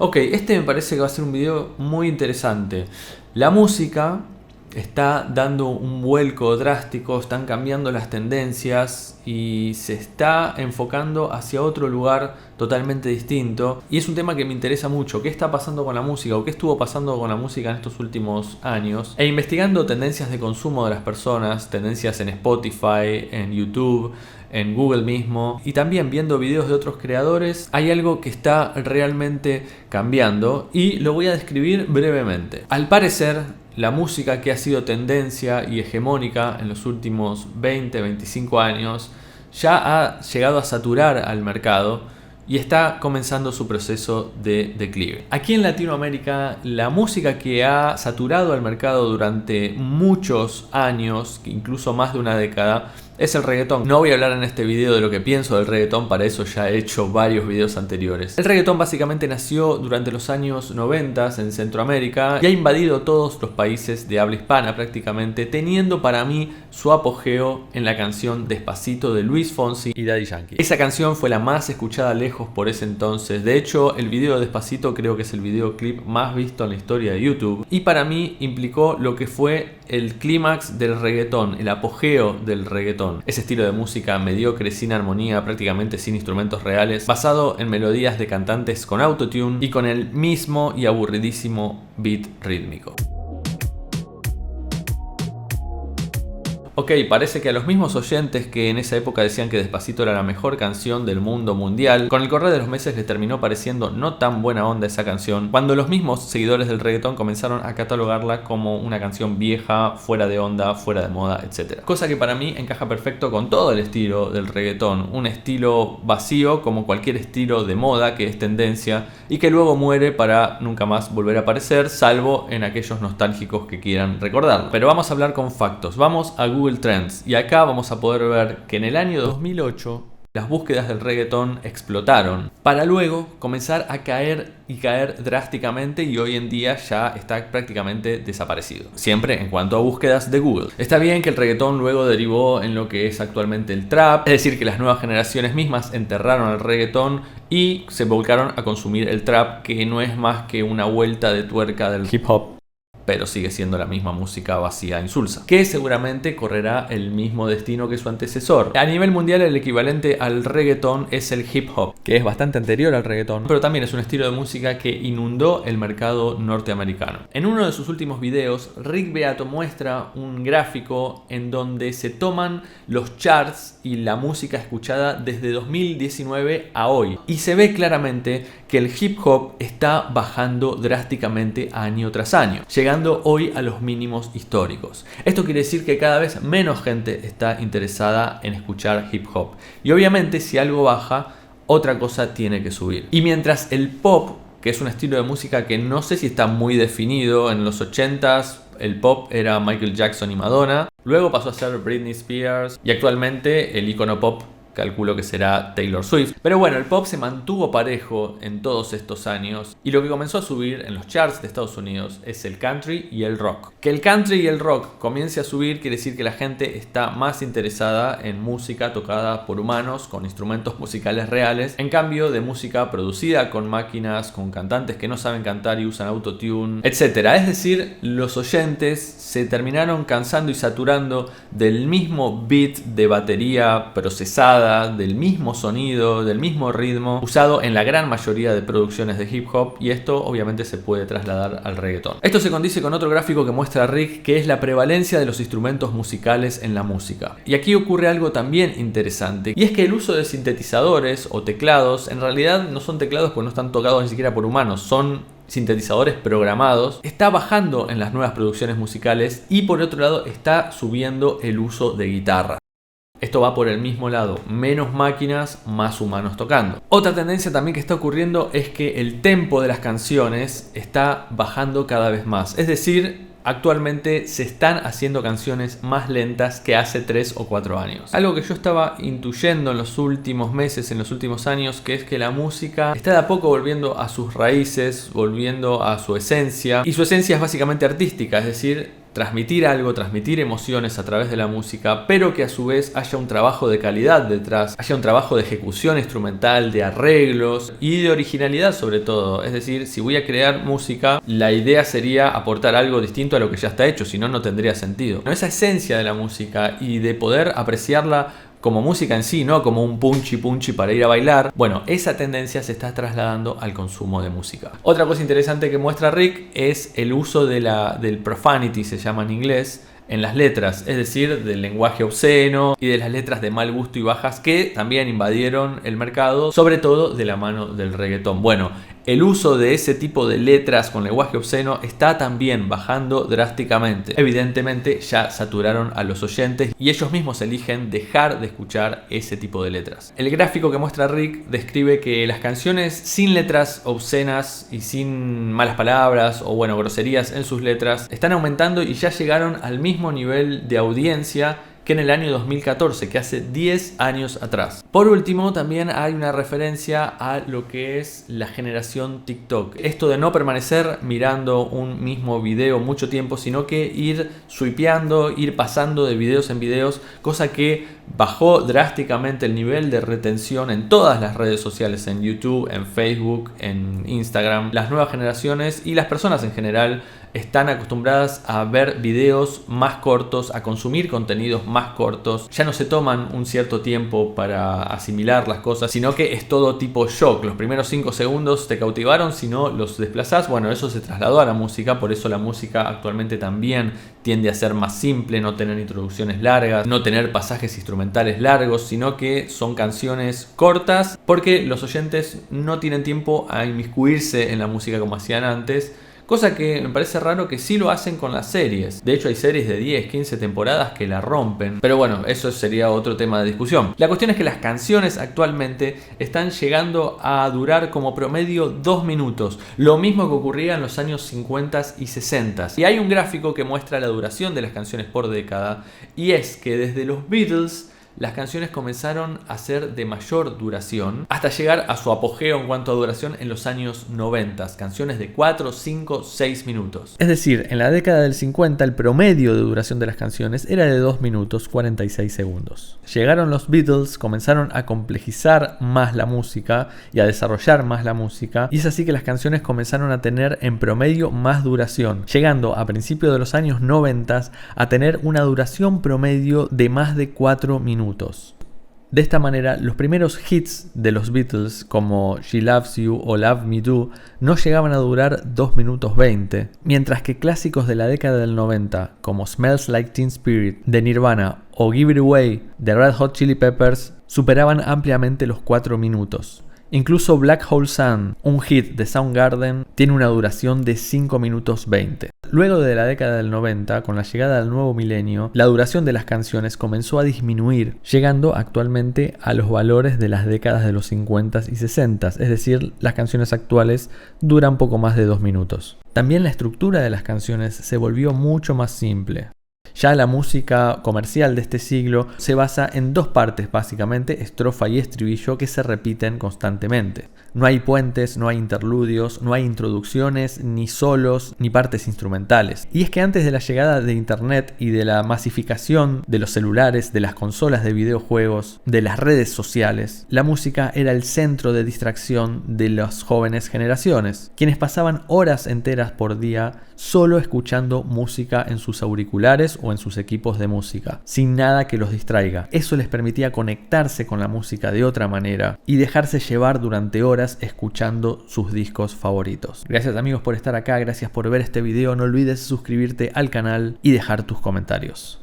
Ok, este me parece que va a ser un video muy interesante. La música está dando un vuelco drástico, están cambiando las tendencias y se está enfocando hacia otro lugar totalmente distinto. Y es un tema que me interesa mucho. ¿Qué está pasando con la música o qué estuvo pasando con la música en estos últimos años? E investigando tendencias de consumo de las personas, tendencias en Spotify, en YouTube, en Google mismo, y también viendo videos de otros creadores, hay algo que está realmente cambiando y lo voy a describir brevemente. Al parecer, la música que ha sido tendencia y hegemónica en los últimos 20-25 años ya ha llegado a saturar al mercado y está comenzando su proceso de declive. Aquí en Latinoamérica, la música que ha saturado al mercado durante muchos años, incluso más de una década, es el reggaetón. No voy a hablar en este video de lo que pienso del reggaetón, para eso ya he hecho varios videos anteriores. El reggaetón básicamente nació durante los años 90 en Centroamérica y ha invadido todos los países de habla hispana prácticamente, teniendo para mí su apogeo en la canción Despacito de Luis Fonsi y Daddy Yankee. Esa canción fue la más escuchada lejos por ese entonces. De hecho, el video de Despacito creo que es el videoclip más visto en la historia de YouTube y para mí implicó lo que fue el clímax del reggaetón, el apogeo del reggaetón. Ese estilo de música mediocre, sin armonía, prácticamente sin instrumentos reales, basado en melodías de cantantes con autotune y con el mismo y aburridísimo beat rítmico. Ok, parece que a los mismos oyentes que en esa época decían que Despacito era la mejor canción del mundo mundial, con el correr de los meses les terminó pareciendo no tan buena onda esa canción, cuando los mismos seguidores del reggaetón comenzaron a catalogarla como una canción vieja, fuera de onda, fuera de moda, etc. Cosa que para mí encaja perfecto con todo el estilo del reggaetón, un estilo vacío como cualquier estilo de moda que es tendencia y que luego muere para nunca más volver a aparecer, salvo en aquellos nostálgicos que quieran recordarlo. Pero vamos a hablar con factos, vamos a Google Trends y acá vamos a poder ver que en el año 2008 las búsquedas del reggaetón explotaron para luego comenzar a caer y caer drásticamente y hoy en día ya está prácticamente desaparecido. Siempre en cuanto a búsquedas de Google. Está bien que el reggaetón luego derivó en lo que es actualmente el trap, es decir que las nuevas generaciones mismas enterraron el reggaetón y se volcaron a consumir el trap, que no es más que una vuelta de tuerca del hip hop, pero sigue siendo la misma música vacía e insulsa, que seguramente correrá el mismo destino que su antecesor. A nivel mundial el equivalente al reggaetón es el hip hop, que es bastante anterior al reggaetón, pero también es un estilo de música que inundó el mercado norteamericano. En uno de sus últimos videos, Rick Beato muestra un gráfico en donde se toman los charts y la música escuchada desde 2019 a hoy, y se ve claramente que el hip hop está bajando drásticamente año tras año, llegando hoy a los mínimos históricos. Esto quiere decir que cada vez menos gente está interesada en escuchar hip hop. Y obviamente si algo baja, otra cosa tiene que subir. Y mientras el pop, que es un estilo de música que no sé si está muy definido, en los 80s el pop era Michael Jackson y Madonna, luego pasó a ser Britney Spears y actualmente el icono pop calculo que será Taylor Swift. Pero bueno, el pop se mantuvo parejo en todos estos años y lo que comenzó a subir en los charts de Estados Unidos es el country y el rock. Que el country y el rock comience a subir quiere decir que la gente está más interesada en música tocada por humanos con instrumentos musicales reales, en cambio de música producida con máquinas, con cantantes que no saben cantar y usan autotune, etc. Es decir, los oyentes se terminaron cansando y saturando del mismo beat de batería procesada, del mismo sonido, del mismo ritmo usado en la gran mayoría de producciones de hip hop, y esto obviamente se puede trasladar al reggaetón. Esto se condice con otro gráfico que muestra Rick, que es la prevalencia de los instrumentos musicales en la música. Y aquí ocurre algo también interesante, y es que el uso de sintetizadores o teclados, en realidad no son teclados porque no están tocados ni siquiera por humanos, son sintetizadores programados, está bajando en las nuevas producciones musicales y por otro lado está subiendo el uso de guitarra. Esto va por el mismo lado, menos máquinas, más humanos tocando. Otra tendencia también que está ocurriendo es que el tempo de las canciones está bajando cada vez más. Es decir, actualmente se están haciendo canciones más lentas que hace 3 o 4 años. Algo que yo estaba intuyendo en los últimos meses, en los últimos años, que es que la música está de a poco volviendo a sus raíces, volviendo a su esencia. Y su esencia es básicamente artística, es decir, transmitir algo, transmitir emociones a través de la música, pero que a su vez haya un trabajo de calidad detrás, haya un trabajo de ejecución instrumental, de arreglos y de originalidad sobre todo. Es decir, si voy a crear música, la idea sería aportar algo distinto a lo que ya está hecho, si no, no tendría sentido. Esa esencia de la música y de poder apreciarla como música en sí, no como un punchy para ir a bailar. Bueno, esa tendencia se está trasladando al consumo de música. Otra cosa interesante que muestra Rick es el uso del profanity, se llama en inglés, en las letras, es decir, del lenguaje obsceno y de las letras de mal gusto y bajas que también invadieron el mercado, sobre todo de la mano del reggaetón. Bueno, el uso de ese tipo de letras con lenguaje obsceno está también bajando drásticamente. Evidentemente ya saturaron a los oyentes y ellos mismos eligen dejar de escuchar ese tipo de letras. El gráfico que muestra Rick describe que las canciones sin letras obscenas y sin malas palabras o groserías en sus letras están aumentando y ya llegaron al mismo nivel de audiencia que en el año 2014, que hace 10 años atrás. Por último, también hay una referencia a lo que es la generación TikTok. Esto de no permanecer mirando un mismo video mucho tiempo, sino que ir swipeando, ir pasando de videos en videos, cosa que bajó drásticamente el nivel de retención en todas las redes sociales, en YouTube, en Facebook, en Instagram. Las nuevas generaciones y las personas en general están acostumbradas a ver videos más cortos, a consumir contenidos más cortos. Ya no se toman un cierto tiempo para asimilar las cosas, sino que es todo tipo shock. Los primeros 5 segundos te cautivaron, si no los desplazás. Bueno, eso se trasladó a la música, por eso la música actualmente también tiende a ser más simple, no tener introducciones largas, no tener pasajes instrumentales largos, sino que son canciones cortas, porque los oyentes no tienen tiempo a inmiscuirse en la música como hacían antes. Cosa que me parece raro que sí lo hacen con las series. De hecho hay series de 10, 15 temporadas que la rompen. Pero bueno, eso sería otro tema de discusión. La cuestión es que las canciones actualmente están llegando a durar como promedio 2 minutos. Lo mismo que ocurría en los años 50 y 60. Y hay un gráfico que muestra la duración de las canciones por década. Y es que desde los Beatles las canciones comenzaron a ser de mayor duración hasta llegar a su apogeo en cuanto a duración en los años 90, canciones de 4, 5, 6 minutos. Es decir, en la década del 50 el promedio de duración de las canciones era de 2 minutos 46 segundos. Llegaron los Beatles, comenzaron a complejizar más la música y a desarrollar más la música, y es así que las canciones comenzaron a tener en promedio más duración, llegando a principios de los años 90 a tener una duración promedio de más de 4 minutos. De esta manera, los primeros hits de los Beatles, como She Loves You o Love Me Do, no llegaban a durar 2 minutos 20, mientras que clásicos de la década del 90, como Smells Like Teen Spirit de Nirvana o Give It Away de Red Hot Chili Peppers, superaban ampliamente los 4 minutos. Incluso Black Hole Sun, un hit de Soundgarden, tiene una duración de 5 minutos 20. Luego de la década del 90, con la llegada del nuevo milenio, la duración de las canciones comenzó a disminuir, llegando actualmente a los valores de las décadas de los 50 y 60, es decir, las canciones actuales duran poco más de 2 minutos. También la estructura de las canciones se volvió mucho más simple. Ya la música comercial de este siglo se basa en 2 partes básicamente, estrofa y estribillo, que se repiten constantemente. No hay puentes, no hay interludios, no hay introducciones, ni solos, ni partes instrumentales. Y es que antes de la llegada de internet y de la masificación de los celulares, de las consolas de videojuegos, de las redes sociales, la música era el centro de distracción de las jóvenes generaciones, quienes pasaban horas enteras por día solo escuchando música en sus auriculares o en sus equipos de música, sin nada que los distraiga. Eso les permitía conectarse con la música de otra manera y dejarse llevar durante horas escuchando sus discos favoritos. Gracias amigos por estar acá, gracias por ver este video, no olvides suscribirte al canal y dejar tus comentarios.